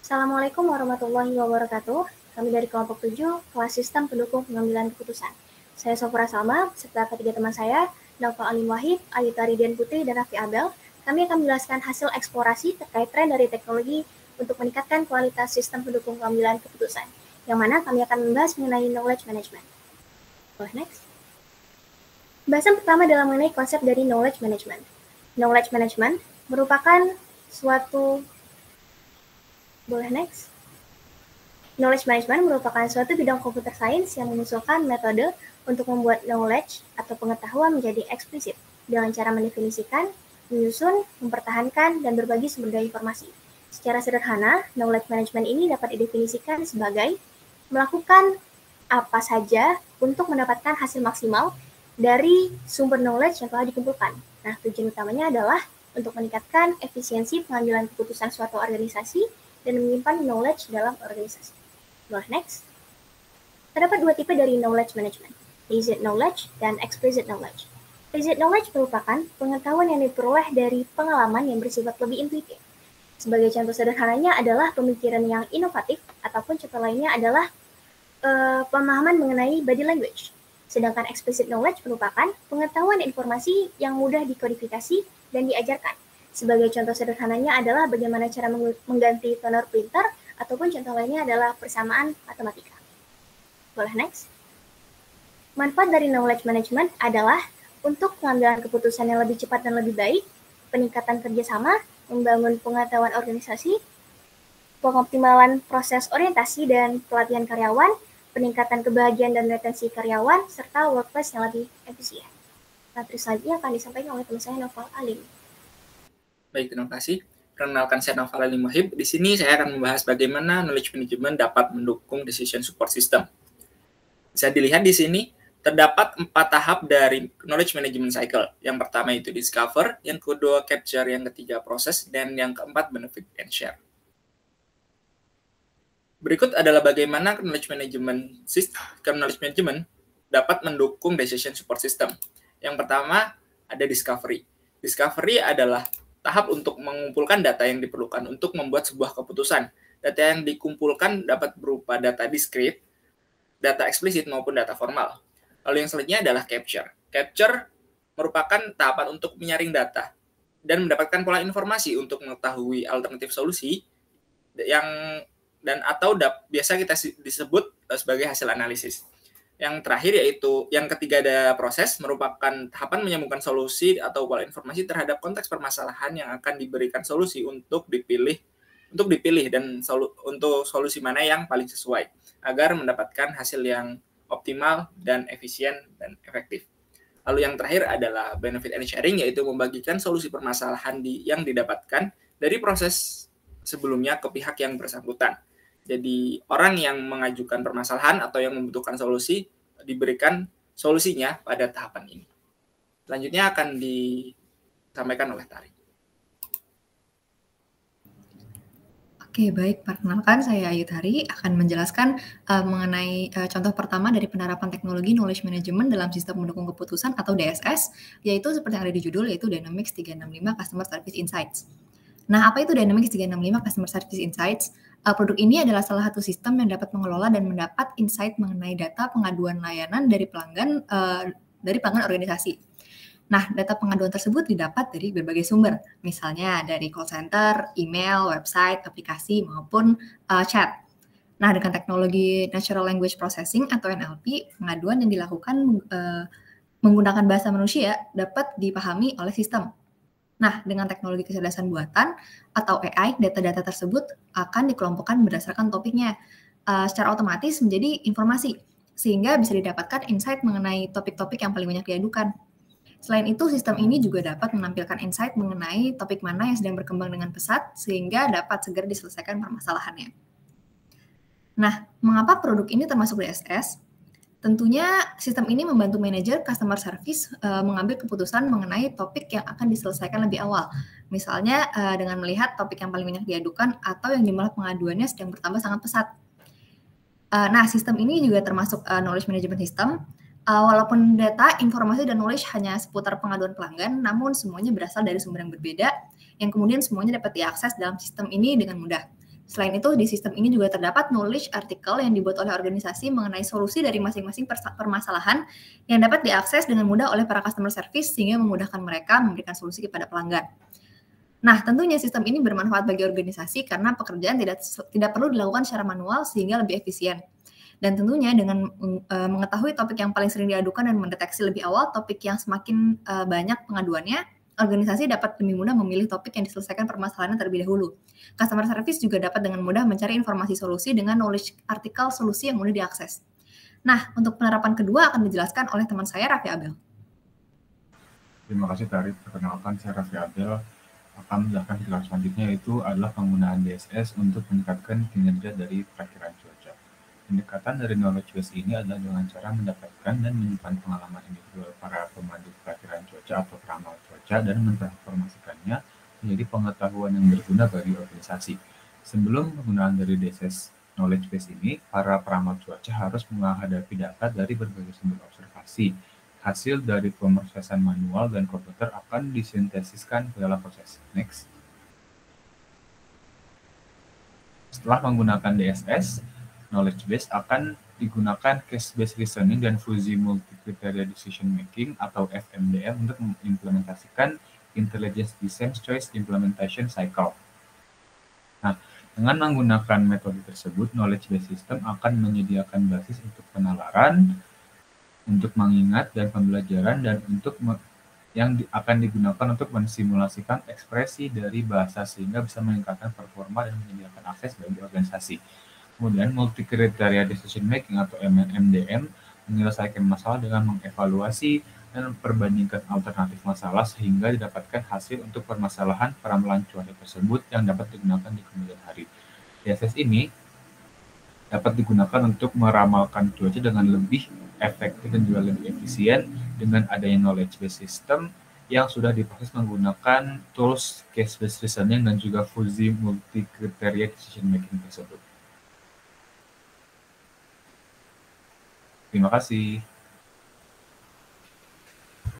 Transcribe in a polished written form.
Assalamualaikum warahmatullahi wabarakatuh. Kami dari kelompok 7, kelas sistem pendukung pengambilan keputusan. Saya Sofra Salma, beserta ketiga teman saya, Naufal Alim Wahid, Ayu Taridian Putri, dan Raffi Abel. Kami akan menjelaskan hasil eksplorasi terkait tren dari teknologi untuk meningkatkan kualitas sistem pendukung pengambilan keputusan, yang mana kami akan membahas mengenai knowledge management. Boleh next? Bahasan pertama adalah mengenai konsep dari knowledge management. Knowledge management merupakan suatu Boleh next? Knowledge management merupakan suatu bidang computer science yang mengusulkan metode untuk membuat knowledge atau pengetahuan menjadi eksplisit dengan cara mendefinisikan, menyusun, mempertahankan, dan berbagi sumber daya informasi. Secara sederhana, knowledge management ini dapat didefinisikan sebagai melakukan apa saja untuk mendapatkan hasil maksimal dari sumber knowledge yang telah dikumpulkan. Nah, tujuan utamanya adalah untuk meningkatkan efisiensi pengambilan keputusan suatu organisasi dan menyimpan knowledge dalam organisasi. Boleh next? Terdapat dua tipe dari knowledge management, implicit knowledge dan explicit knowledge. Implicit knowledge merupakan pengetahuan yang diperoleh dari pengalaman yang bersifat lebih intuitif. Sebagai contoh sederhananya adalah pemikiran yang inovatif, ataupun contoh lainnya adalah pemahaman mengenai body language. Sedangkan explicit knowledge merupakan pengetahuan informasi yang mudah dikodifikasi dan diajarkan. Sebagai contoh sederhananya adalah bagaimana cara mengganti toner printer, ataupun contoh lainnya adalah persamaan matematika. Boleh next? Manfaat dari knowledge management adalah untuk pengambilan keputusan yang lebih cepat dan lebih baik, peningkatan kerjasama, membangun pengetahuan organisasi, pengoptimalan proses orientasi dan pelatihan karyawan, peningkatan kebahagiaan dan retensi karyawan, serta workplace yang lebih efisien. Materi selanjutnya akan disampaikan oleh teman saya Naufal Alim. Baik, terima kasih. Perkenalkan, saya Naufal Alim Wahid. Di sini saya akan membahas bagaimana knowledge management dapat mendukung decision support system. Bisa dilihat di sini, terdapat 4 tahap dari knowledge management cycle. Yang pertama itu discover, yang kedua capture, yang ketiga proses, dan yang keempat benefit and share. Berikut adalah bagaimana knowledge management dapat mendukung decision support system. Yang pertama, ada discovery. Discovery adalah tahap untuk mengumpulkan data yang diperlukan untuk membuat sebuah keputusan. Data yang dikumpulkan dapat berupa data discrete, data eksplisit, maupun data formal. Lalu yang selanjutnya adalah capture. Capture merupakan tahapan untuk menyaring data dan mendapatkan pola informasi untuk mengetahui alternatif solusi biasa kita disebut sebagai hasil analisis. Yang terakhir yaitu yang ketiga ada proses, merupakan tahapan menyambungkan solusi atau pola informasi terhadap konteks permasalahan yang akan diberikan solusi untuk dipilih dan untuk solusi mana yang paling sesuai agar mendapatkan hasil yang optimal dan efisien dan efektif. Lalu yang terakhir adalah benefit and sharing, yaitu membagikan solusi permasalahan yang didapatkan dari proses sebelumnya ke pihak yang bersangkutan. Jadi orang yang mengajukan permasalahan atau yang membutuhkan solusi diberikan solusinya pada tahapan ini. Selanjutnya akan disampaikan oleh Tari. Oke, baik. Perkenalkan, saya Ayu Tari akan menjelaskan mengenai contoh pertama dari penerapan teknologi knowledge management dalam sistem mendukung keputusan atau DSS, yaitu seperti yang ada di judul, yaitu Dynamics 365 Customer Service Insights. Nah, apa itu Dynamics 365 Customer Service Insights? Produk ini adalah salah satu sistem yang dapat mengelola dan mendapat insight mengenai data pengaduan layanan dari pelanggan organisasi. Nah, data pengaduan tersebut didapat dari berbagai sumber, misalnya dari call center, email, website, aplikasi, maupun chat. Nah, dengan teknologi Natural Language Processing atau NLP, pengaduan yang dilakukan menggunakan bahasa manusia dapat dipahami oleh sistem. Nah, dengan teknologi kecerdasan buatan atau AI, data-data tersebut akan dikelompokkan berdasarkan topiknya secara otomatis menjadi informasi, sehingga bisa didapatkan insight mengenai topik-topik yang paling banyak diadukan. Selain itu, sistem ini juga dapat menampilkan insight mengenai topik mana yang sedang berkembang dengan pesat, sehingga dapat segera diselesaikan permasalahannya. Nah, mengapa produk ini termasuk DSS? Tentunya sistem ini membantu manajer customer service mengambil keputusan mengenai topik yang akan diselesaikan lebih awal. Misalnya dengan melihat topik yang paling banyak diadukan atau yang jumlah pengaduannya sedang bertambah sangat pesat. Nah, sistem ini juga termasuk knowledge management system. Walaupun data, informasi, dan knowledge hanya seputar pengaduan pelanggan, namun semuanya berasal dari sumber yang berbeda, yang kemudian semuanya dapat diakses dalam sistem ini dengan mudah. Selain itu, di sistem ini juga terdapat knowledge artikel yang dibuat oleh organisasi mengenai solusi dari masing-masing permasalahan yang dapat diakses dengan mudah oleh para customer service sehingga memudahkan mereka memberikan solusi kepada pelanggan. Nah, tentunya sistem ini bermanfaat bagi organisasi karena pekerjaan tidak perlu dilakukan secara manual sehingga lebih efisien. Dan tentunya dengan mengetahui topik yang paling sering diadukan dan mendeteksi lebih awal topik yang semakin banyak pengaduannya, organisasi dapat lebih mudah memilih topik yang diselesaikan permasalahannya terlebih dahulu. Customer service juga dapat dengan mudah mencari informasi solusi dengan knowledge artikel solusi yang mudah diakses. Nah, untuk penerapan kedua akan dijelaskan oleh teman saya, Raffi Abel. Terima kasih, Tari. Perkenalkan, saya Raffi Abel. Akan menjelaskan fitur selanjutnya, yaitu adalah penggunaan DSS untuk meningkatkan kinerja dari perakhiran cuaca. Pendekatan dari knowledge base ini adalah dengan cara mendapatkan dan menyimpan pengalaman individual para pemandu perakhiran cuaca atau peramal cuaca dan mentransformasikannya menjadi pengetahuan yang berguna bagi organisasi. Sebelum penggunaan dari DSS knowledge base ini, para peramal cuaca harus menghadapi data dari berbagai sumber observasi. Hasil dari pemrosesan manual dan komputer akan disintesiskan ke dalam proses. Next. Setelah menggunakan DSS, knowledge base akan digunakan case-based reasoning dan fuzzy multi-criteria decision making atau FMDM untuk mengimplementasikan Intelligence Design Choice Implementation Cycle. Nah, dengan menggunakan metode tersebut, knowledge base system akan menyediakan basis untuk penalaran, untuk mengingat dan pembelajaran, dan yang akan digunakan untuk mensimulasikan ekspresi dari bahasa sehingga bisa meningkatkan performa dan menyediakan akses bagi organisasi. Kemudian multi-criteria decision making atau MDM menyelesaikan masalah dengan mengevaluasi dan memperbandingkan alternatif masalah sehingga didapatkan hasil untuk permasalahan peramalan cuaca tersebut yang dapat digunakan di kemudian hari. DSS ini dapat digunakan untuk meramalkan cuaca dengan lebih efektif dan juga lebih efisien dengan adanya knowledge based system yang sudah diproses menggunakan tools case based reasoning dan juga fuzzy multi criteria decision making tersebut. Terima kasih.